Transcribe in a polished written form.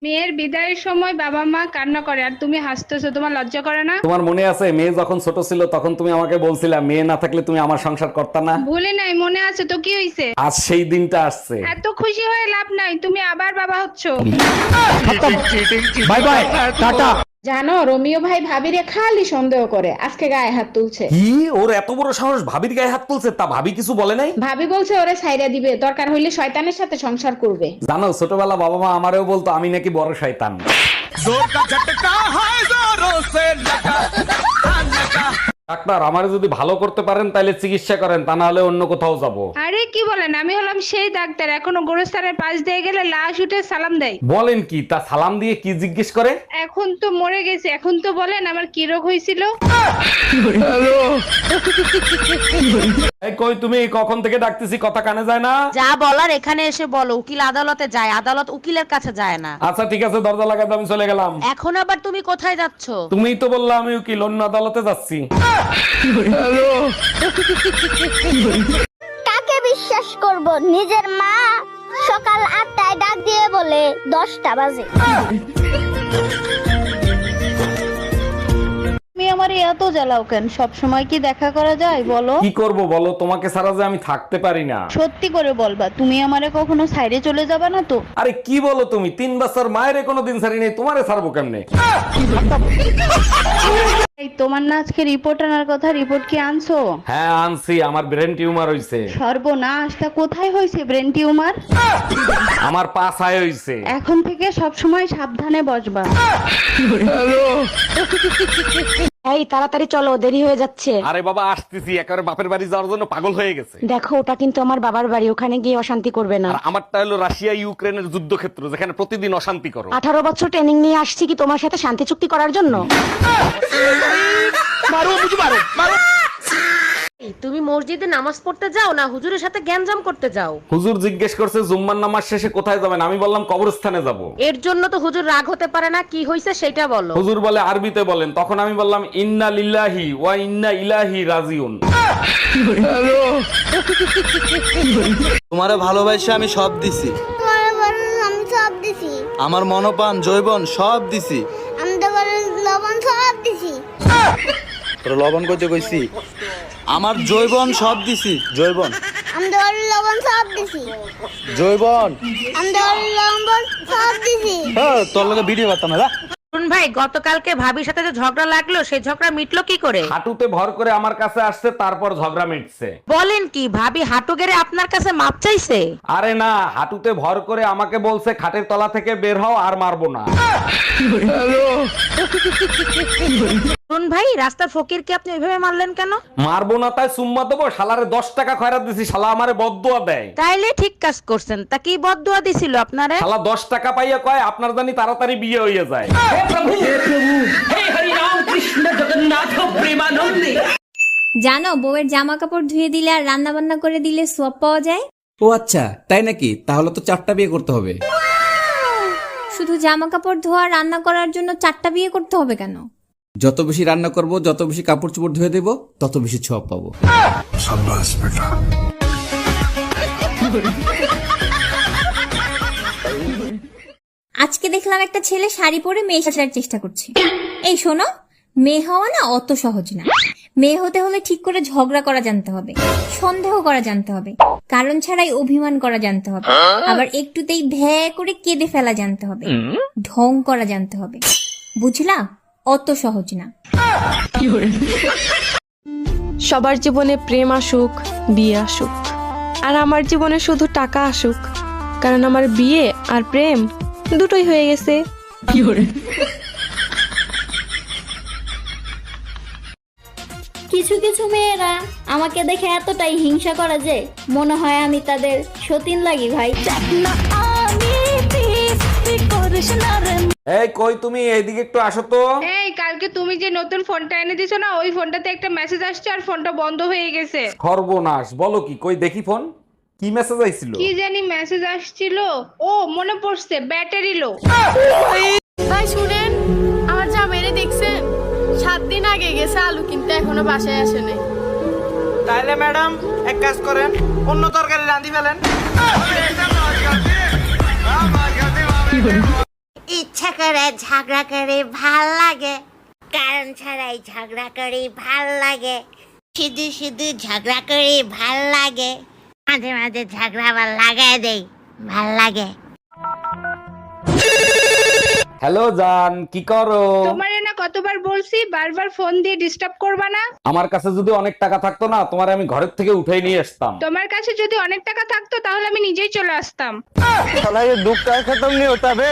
মেয়ের বিদায়ের সময় বাবা মা কান্না করে আর তুমি হাসতেছো, তোমার লজ্জা করে না? তোমার মনে আছে মেয়ে যখন ছোট ছিল তখন তুমি আমাকে বলছিলা মেয়ে না থাকলে তুমি আমার সংসার করতা না? ভুলে নাই, মনে আছে তো, কি হইছে? আজ সেই দিনটা আসছে। এত খুশি হয়ে লাভ নাই, তুমি আবার বাবা হচ্ছো। Bye bye, tata. জানো রোমিও ভাই ভাবিরে খালি সন্দেহ করে, আজকে গায়ে হাত তুলছে। কি ওর এত বড় সাহস ভাবির গায়ে হাত তুলছে? তা ভাবি কিছু বলে নাই? ভাবি বলছে ওরে ছাইরা দিবে, দরকার হইলে শয়তানের সাথে সংসার করবে। জানো ছোটবেলা বাবা মা আমারেও বলতো আমি নাকি বড় শয়তান। ডাক্তার আমারে যদি ভালো করতে পারেন তাহলে চিকিৎসা করেন, তা না হলে অন্য কোথাও যাব। আরে কি বলেন, আমি হলাম সেই ডাক্তার, এখনো গোরস্থানের পাশ দিয়ে গেলে লাশ উঠে সালাম দেয়। বলেন কি? তা সালাম দিয়ে কি জিজ্ঞেস করে? এখন তো মরে গেছে, এখন তো বলেন আমার কি রোগ হয়েছিল। এই কই তুমি? কখন থেকে ডাকতেছি, কথা কানে যায় না? যা বলার এখানে এসে বলো। উকিল আদালতে যায়, আদালত উকিলের কাছে যায় না। আচ্ছা ঠিক আছে, দরজা লাগাতে আমি চলে গেলাম। এখন আবার তুমি কোথায় যাচ্ছ? তুমিই তো বললা আমি উকিল, অন্য আদালতে যাচ্ছি। কাকে বিশ্বাস করব? নিজের মা সকাল 8টায় ডাক দিয়ে বলে 10টা বাজে। তুমি আমারে এত জ্বালাও কেন? সব সময় কি দেখা করা যায় বলো? কি করব বলো, তোমাকে ছাড়া যে আমি থাকতে পারি না। সত্যি করে বলবা, তুমি আমারে কখনো সাইডে চলে যাবে না তো? আরে কি বলো তুমি? 3 বছর মায়ের কোনো দিন ছাড়ি নেই, তোমারে ছাড়বো কেমনে? এই তোমার না আজকে রিপোর্ট আনার কথা, রিপোর্ট কি আনছো? হ্যাঁ আনছি, আমার ব্রেন টিউমার হইছে। সর্বনাশ, তা কোথায় হয়েছে ব্রেন টিউমার? আমার পা ছায় হইছে। এখন থেকে সব সময় সাবধানে বসবা। এই তাড়াতাড়ি চলো, দেরি হয়ে যাচ্ছে। আরে বাবা আসতেছি, একেবারে বাপের বাড়ি যাওয়ার জন্য পাগল হয়ে গেছে। দেখো ওটা কিন্তু আমার বাবার বাড়ি, ওখানে গিয়ে অশান্তি করবে না। আর আমারটা হলো রাশিয়া ইউক্রেনের যুদ্ধক্ষেত্র, যেখানে প্রতিদিন অশান্তি করো। 18 বছর ট্রেনিং নিয়ে আসছি কি তোমার সাথে শান্তি চুক্তি করার জন্য? এই, তুমি মসজিদে নামাজ পড়তে যাও না হুজুরের সাথে গ্যাঞ্জাম করতে যাও? হুজুর জিজ্ঞেস করছে জুম্মার নামাজ শেষে কোথায় যাবেন, আমি বললাম কবরস্থানে যাব। এর জন্য তো হুজুর রাগ হতে পারে না, কি হয়েছে সেটা বলো। হুজুর বলে আরবিতে বলেন, তখন আমি বললাম ইন্না লিল্লাহি ওয়া ইন্না ইলাইহি রাজিউন। তোমারে ভালোবাসা আমি সব দিছি, তোমার বরং আমি সব দিছি, আমার মনপান জৈবন সব দিছি। আমি তো বরং লবণ সব দিছি, তোর লবণ করতে কইছি, আমার জৈবন সব দিছি। জৈবন আমি তো বরং লবণ সব দিছি, জৈবন আমি তো বরং লবণ সব দিছি। হ্যাঁ, তোর লগে ভিডিও করতাম না। শুন ভাই, গতকালকে ভাবির সাথে যে ঝগড়া লাগলো, সেই ঝগড়া মিটলো কি করে? হাঁটুতে ভর করে আমার কাছে আসছে, তারপর ঝগড়া মিটছে। বলেন কি, ভাবি হাঁটু গেড়ে আপনার কাছে মাপ চাইছে? আরে না, হাঁটুতে ভর করে আমাকে বলছে খাটের তলা থেকে বের হও, আর মারবো না। শুন ভাই, রাস্তার ফকির কি আপনি ওইভাবে মারলেন কেন? মারবো না তাই সুম্মা দেবো? শালারে 10 টাকা খয়রাত দিছি, শালা আমারে বদদুয়া দেয়। তাইলে ঠিক কাজ করছেন। তা কি বদদুয়া দিছিল আপনারে? শালা 10 টাকা পাইয়া কয় আপনার জানি তাড়াতাড়ি বিয়ে হইয়া যায়। জানো বউয়ের জামা কাপড় ধুয়ে দিলে আর রান্না বান্না করে দিলে সোয়াব পাওয়া যায়। ও আচ্ছা, তাই নাকি? তাহলে তো 4টা বিয়ে করতে হবে। শুধু জামা কাপড় ধোয়া রান্না করার জন্য 4টা বিয়ে করতে হবে কেন? যত বেশি রান্না করব, যত বেশি কাপড় চোপড় ধুয়ে দেব, তত বেশি ছোঁয়া পাবো। আজকে দেখলাম একটা ছেলে শাড়ি পরে মেয়ে সাজার চেষ্টা করছে। এই শোনো, মেয়ে হওয়া না অত সহজ না। মেয়ে হতে হলে ঠিক করে ঝগড়া করা জানতে হবে, সন্দেহ করা জানতে হবে, কারণ ছাড়াই অভিমান করা জানতে হবে, আবার একটুতেই ভ্যা করে কেঁদে ফেলা জানতে হবে, ঢং করা জানতে হবে। বুঝলা? অত সহজ না। সবার জীবনে প্রেম আসুক, বিয়ে আসুক, আর আমার জীবনে শুধু টাকা আসুক, কারণ আমার বিয়ে আর প্রেম দুটোই হয়ে গেছে। কিছু কিছু মেয়েরা আমাকে দেখে এতটাই হিংসা করে যে মনে হয় আমি তাদের সতীন লাগি ভাই। এই কই তুমি? এইদিকে একটু আসো তো। এই কালকে তুমি যে নতুন ফোনটা এনে দিছো না, ওই ফোনটাতে একটা মেসেজ আসছে আর ফোনটা বন্ধ হয়ে গেছে। সর্বনাশ, বলো কি? কই দেখি ফোন। কি মেসেজ আইছিল? কি জানি মেসেজ আসছিল। ও মনে পড়ছে, ব্যাটারি লো। ভাই শুনেন, আমার জামাইরে দেখছেন? 7 দিন আগে গেছে আলু কিনতে, এখনো বাসায় আসে নাই। তাইলে ম্যাডাম এক কাজ করেন, অন্য তরকারি রাঁধি ফেলেন। ইচ্ছা করে ঝগড়া করে ভাল লাগে, কারণ ছাড়াই ঝগড়া করে ভাল লাগে, শুধু শুধু ঝগড়া করে ভাল লাগে, মাঝে মাঝে ঝগড়া আবার লাগাই দেই, ভাল লাগে। হ্যালো জান, কি করো? তোমারে না কতবার বলছি বারবার ফোন দিয়ে ডিস্টার্ব করবা না। আমার কাছে যদি অনেক টাকা থাকতো না, তোমার আমি ঘরের থেকে উঠাই নিয়ে আসতাম। তোমার কাছে যদি অনেক টাকা থাকতো তাহলে আমি নিজেই চলে আসতাম। साला ये दुख का खत्म नहीं होता बे।